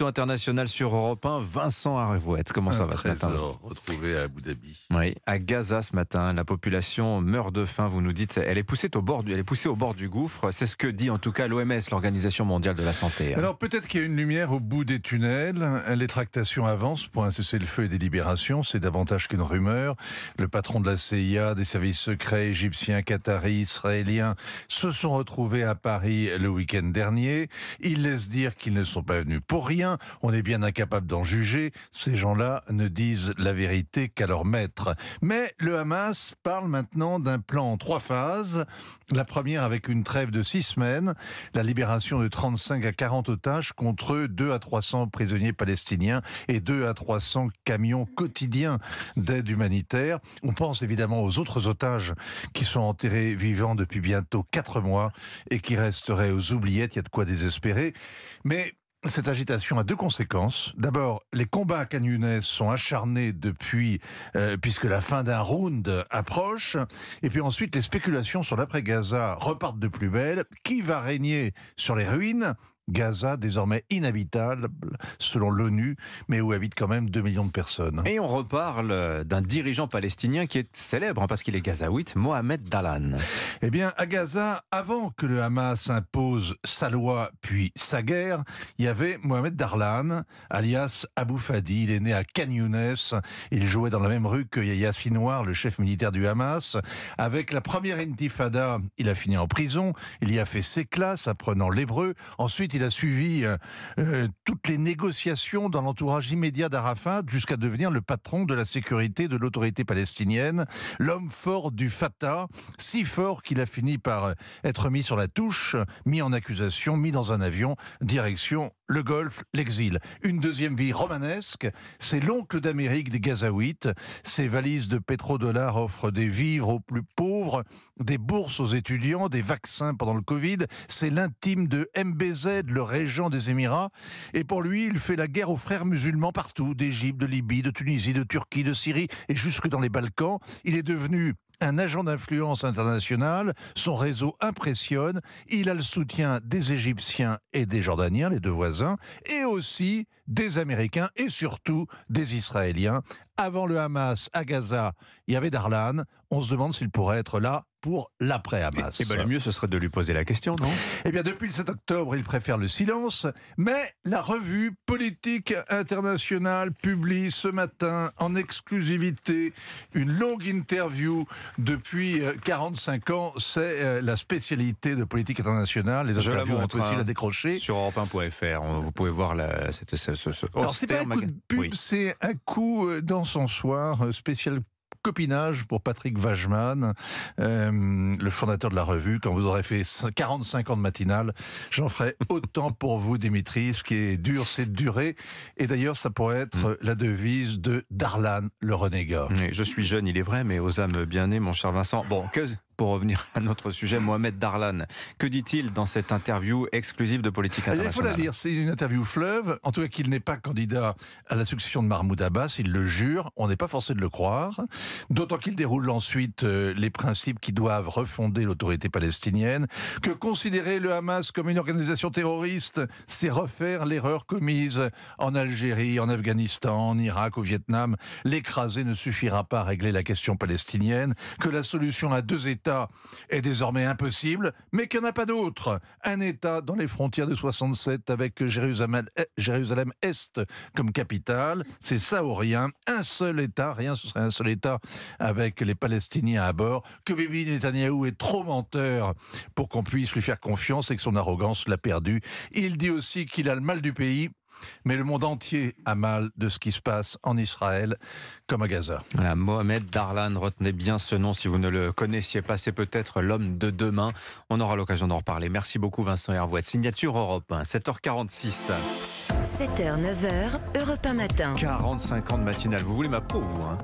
International sur Europe 1, Vincent Arouette. Comment ça va ce matin? Retrouvé à Abu Dhabi. Oui, à Gaza ce matin, la population meurt de faim, vous nous dites. Elle est poussée au bord du gouffre. C'est ce que dit en tout cas l'OMS, l'Organisation mondiale de la santé. Alors peut-être qu'il y a une lumière au bout des tunnels. Les tractations avancent pour un cessez-le-feu et des libérations. C'est davantage qu'une rumeur. Le patron de la CIA, des services secrets égyptiens, qataris, israéliens se sont retrouvés à Paris le week-end dernier. Ils laissent dire qu'ils ne sont pas venus pour rien. On est bien incapable d'en juger. Ces gens-là ne disent la vérité qu'à leur maître. Mais le Hamas parle maintenant d'un plan en 3 phases. La première avec une trêve de 6 semaines, la libération de 35 à 40 otages contre 2 à 300 prisonniers palestiniens et 2 à 300 camions quotidiens d'aide humanitaire. On pense évidemment aux autres otages qui sont enterrés vivants depuis bientôt 4 mois et qui resteraient aux oubliettes. Il y a de quoi désespérer. Mais cette agitation a 2 conséquences. D'abord, les combats à Khan Younes sont acharnés depuis, puisque la fin d'un round approche. Et puis ensuite, les spéculations sur l'après-Gaza repartent de plus belle. Qui va régner sur les ruines ? Gaza, désormais inhabitable, selon l'ONU, mais où habitent quand même 2 millions de personnes. Et on reparle d'un dirigeant palestinien qui est célèbre, parce qu'il est gazaouite, Mohamed Dahlan. Eh bien, à Gaza, avant que le Hamas impose sa loi puis sa guerre, il y avait Mohamed Dahlan, alias Abou Fadi. Il est né à Khan Younes. Il jouait dans la même rue que Yahya Sinwar, le chef militaire du Hamas. Avec la première intifada, il a fini en prison. Il y a fait ses classes, apprenant l'hébreu. Ensuite, il a suivi toutes les négociations dans l'entourage immédiat d'Arafat jusqu'à devenir le patron de la sécurité de l'autorité palestinienne, l'homme fort du Fatah, si fort qu'il a fini par être mis sur la touche, mis en accusation, mis dans un avion, direction le Golfe, l'exil. Une deuxième vie romanesque, c'est l'oncle d'Amérique des Gazaouites. Ses valises de pétrodollars offrent des vivres aux plus pauvres, des bourses aux étudiants, des vaccins pendant le Covid. C'est l'intime de MBZ, le régent des Émirats. Et pour lui, il fait la guerre aux frères musulmans partout, d'Égypte, de Libye, de Tunisie, de Turquie, de Syrie et jusque dans les Balkans. Il est devenu un agent d'influence internationale, son réseau impressionne, il a le soutien des Égyptiens et des Jordaniens, les 2 voisins, et aussi des Américains et surtout des Israéliens. Avant le Hamas, à Gaza, il y avait Dahlan, on se demande s'il pourrait être là pour l'après-Hamas. Eh bien, le mieux, ce serait de lui poser la question, non ? Eh bien, depuis le 7 octobre, il préfère le silence, mais la revue Politique Internationale publie ce matin, en exclusivité, une longue interview depuis 45 ans. C'est la spécialité de Politique Internationale. Les interviews, on peut aussi la décrocher. Sur europe1.fr, vous pouvez voir Alors, c'est pas un coup de pub, oui. C'est un coup d'encensoir spécial copinage pour Patrick Wajman, le fondateur de la revue. Quand vous aurez fait 45 ans de matinale, j'en ferai autant pour vous, Dimitri. Ce qui est dur, c'est de durer. Et d'ailleurs, ça pourrait être la devise de Dahlan, le renégat. Oui, je suis jeune, il est vrai, mais aux âmes bien nées, mon cher Vincent. Bon, pour revenir à notre sujet, Mohamed Dahlan, que dit-il dans cette interview exclusive de Politique Internationale ? Il faut la lire, c'est une interview fleuve, en tout cas qu'il n'est pas candidat à la succession de Mahmoud Abbas, il le jure, on n'est pas forcé de le croire, d'autant qu'il déroule ensuite les principes qui doivent refonder l'autorité palestinienne, que considérer le Hamas comme une organisation terroriste, c'est refaire l'erreur commise en Algérie, en Afghanistan, en Irak, au Vietnam. L'écraser ne suffira pas à régler la question palestinienne, que la solution à 2 États est désormais impossible, mais qu'il n'y en a pas d'autre. Un État dans les frontières de 67 avec Jérusalem-Est comme capitale, c'est ça ou rien. Un seul État, rien, ce serait un seul État avec les Palestiniens à bord. Que Bibi Netanyahou est trop menteur pour qu'on puisse lui faire confiance et que son arrogance l'a perdu. Il dit aussi qu'il a le mal du pays, mais le monde entier a mal de ce qui se passe en Israël, comme à Gaza. Voilà, Mohamed Dahlan, retenez bien ce nom si vous ne le connaissiez pas, c'est peut-être l'homme de demain. On aura l'occasion d'en reparler. Merci beaucoup Vincent Arouette. Signature Europe 1, 7h46. 7h, 9h, Europe 1 matin. 45 ans de matinale, vous voulez ma peau, vous, hein ?